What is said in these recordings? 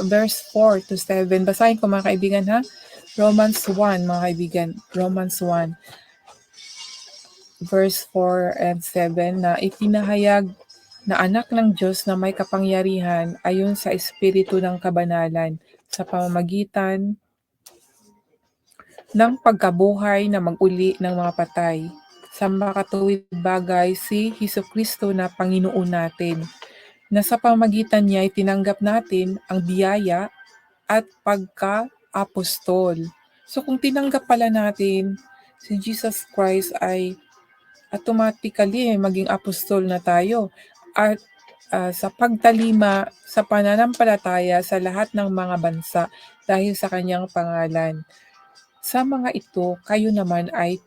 verse 4 to 7. Basahin ko mga kaibigan ha. Romans 1 mga kaibigan. Romans 1 verse 4 and 7 na ipinahayag na anak ng Diyos na may kapangyarihan ayon sa Espiritu ng Kabanalan sa pamamagitan ng pagkabuhay na mag-uli ng mga patay. Sa makatuwid bagay si Hesukristo na Panginoon natin, na sa pamamagitan niya ay tinanggap natin ang biyaya at pagka-apostol. So kung tinanggap pala natin si Jesus Christ ay automatically maging apostol na tayo at sa pagtalima sa pananampalataya sa lahat ng mga bansa dahil sa kanyang pangalan. Sa mga ito, kayo naman ay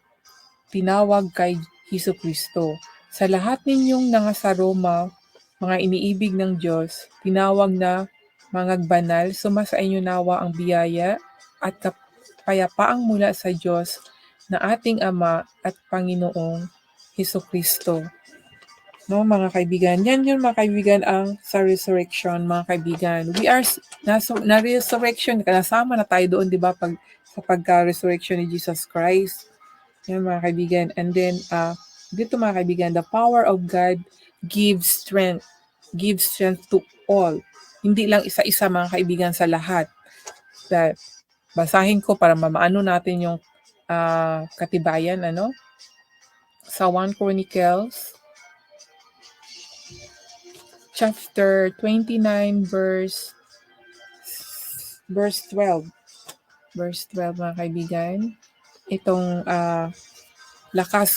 tinawag kay Hesukristo. Sa lahat ninyong sa Roma, mga iniibig ng Diyos, tinawag na mga banal, sumasa inyo nawa ang biyaya at kapayapaang mula sa Diyos na ating Ama at Panginoong Hesukristo. No, mga kaibigan, yan yun mga kaibigan ang sa resurrection, mga kaibigan. We are na resurrection, kasama na tayo doon, di ba, sa pagka-resurrection ni Jesus Christ. Yan mga kaibigan. And then, dito mga kaibigan, the power of God gives strength to all. Hindi lang isa-isa mga kaibigan sa lahat. That, basahin ko para mamaano natin yung katibayan, sa 1 Chronicles chapter 29 verse 12. Verse 12 mga kaibigan. Itong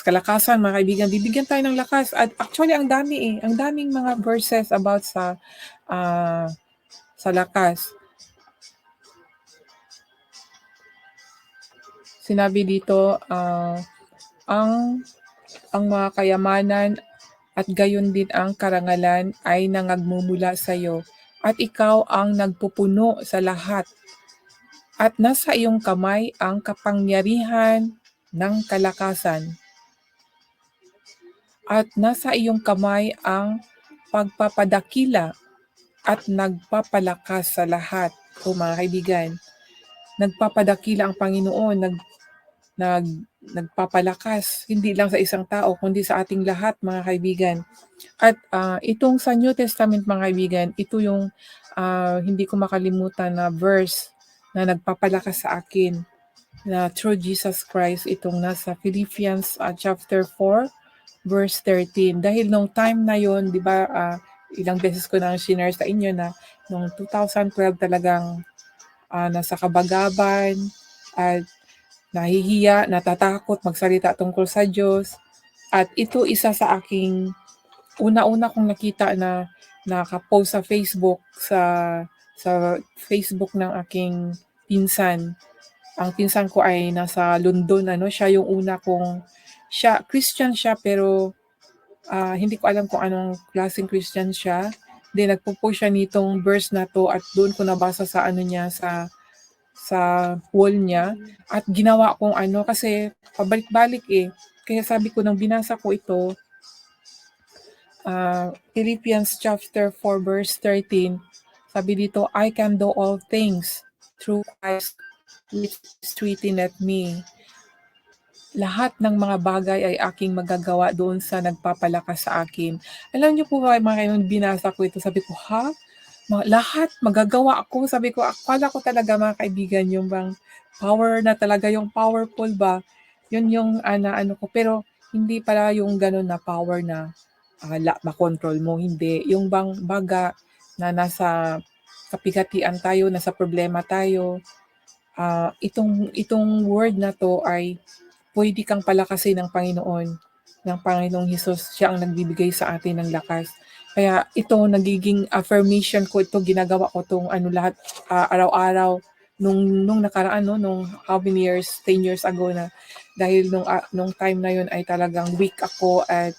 kalakasan mga kaibigan. Bibigyan tayo ng lakas. At actually ang dami Ang daming mga verses about sa lakas. Sinabi dito ang mga kayamanan at gayon din ang karangalan ay nangagmumula sa iyo, at ikaw ang nagpupuno sa lahat. At nasa iyong kamay ang kapangyarihan ng kalakasan. At nasa iyong kamay ang pagpapadakila at nagpapalakas sa lahat. O mga kaibigan, nagpapadakila ang Panginoon, nagpapalakas, hindi lang sa isang tao, kundi sa ating lahat, mga kaibigan. At itong sa New Testament, mga kaibigan, ito yung hindi ko makalimutan na verse na nagpapalakas sa akin na through Jesus Christ, itong nasa Philippians chapter 4, verse 13. Dahil nung time na yon, di ba, ilang beses ko na share sa inyo na nung 2012 talagang nasa kabagaban at nahihiya, natatakot magsalita tungkol sa Diyos. At ito isa sa aking una-una kong nakita na nakapost sa Facebook, sa Facebook ng aking pinsan. Ang pinsan ko ay nasa London, siya yung una kong, Christian siya pero hindi ko alam kung anong klaseng Christian siya. Then nagpo-post siya nitong verse na to at doon ko nabasa sa niya sa wall niya at ginawa kong kasi pabalik-balik Kaya sabi ko nang binasa ko ito, Philippians chapter 4 verse 13, sabi dito, I can do all things through Christ which strengtheneth me. Lahat ng mga bagay ay aking magagawa doon sa nagpapalakas sa akin. Alam niyo po ba, mga kaibigan, binasa ko ito, sabi ko, lahat magagawa ako. Sabi ko, akala ko talaga mga kaibigan, yung bang power na talaga, yung powerful ba, yun yung ano ko. Pero hindi pala yung ganun na power na makontrol mo, hindi. Yung bang baga na nasa kapigatian tayo, nasa problema tayo, itong word na to ay pwede kang palakasin ng Panginoong Hesus. Siya ang nagbibigay sa atin ng lakas. Kaya ito, nagiging affirmation ko ito, ginagawa ko itong lahat araw-araw nung nakaraan, nung how many years, 10 years ago na. Dahil nung time na yun ay talagang weak ako at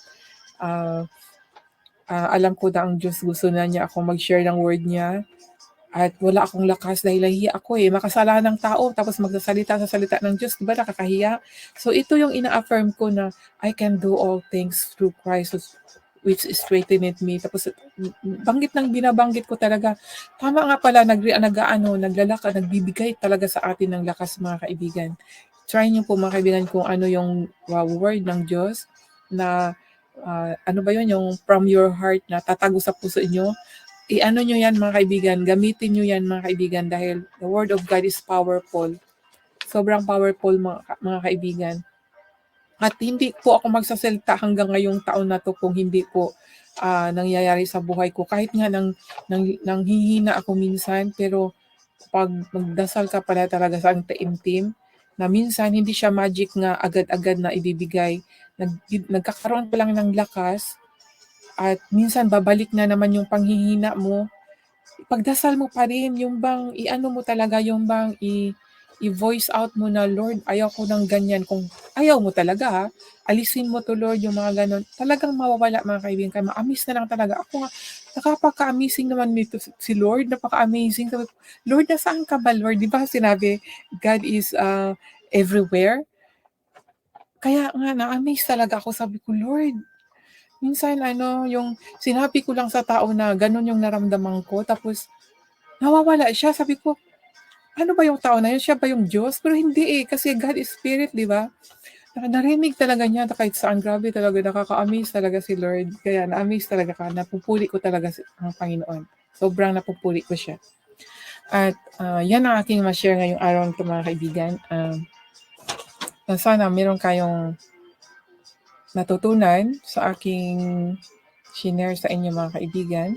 alam ko na ang Diyos gusto na niya ako mag-share ng word niya. At wala akong lakas dahil nahihiya ako makasalanang tao tapos magsasalita sa salita ng Diyos, diba nakakahiya? So ito yung ina-affirm ko na I can do all things through Christ which strengthened me. Tapos banggit ng binabanggit ko talaga, tama nga pala, nagbibigay talaga sa atin ng lakas, mga kaibigan. Try niyo po, mga kaibigan, kung ano yung word ng Diyos na ano ba yun, yung from your heart na tatago sa puso niyo. I-ano nyo yan, mga kaibigan, gamitin nyo yan, mga kaibigan, dahil the word of God is powerful. Sobrang powerful, mga kaibigan. At hindi po ako magsasalita hanggang ngayong taon na to kung hindi po nangyayari sa buhay ko. Kahit nga nanghihina ako minsan, pero pag magdasal ka pala talaga sa taimtim, na minsan hindi siya magic nga agad-agad na ibibigay. Nagkakaroon pa lang ng lakas, at minsan babalik na naman yung panghihina mo. Pagdasal mo pa rin, yung bang i-ano mo talaga, yung bang i-voice out mo na, Lord, ayaw ko ng ganyan. Kung ayaw mo talaga, ha, alisin mo to, Lord, yung mga ganon. Talagang mawawala, mga kaibigan. Ma-amaze na lang talaga. Ako nga, nakapaka-amazing naman nito si Lord. Napaka-amazing. Lord, nasaan ka ba, Lord? Di ba sinabi, God is everywhere? Kaya nga, na-amaze talaga ako. Sabi ko, Lord, minsan yung sinabi ko lang sa tao na ganun yung naramdaman ko, tapos nawawala siya. Sabi ko, ano ba yung tao na yun? Siya ba yung Diyos? Pero hindi kasi God is spirit, di ba? Narinig talaga niya kahit saan. Grabe talaga, nakaka-amaze talaga si Lord. Kaya na-amaze talaga ka. Napupuli ko talaga ang Panginoon. Sobrang napupuli ko siya. At yan ang aking ma-share ngayong araw nito, mga kaibigan. Sana meron kayong natutunan sa aking shinare sa inyo, mga kaibigan.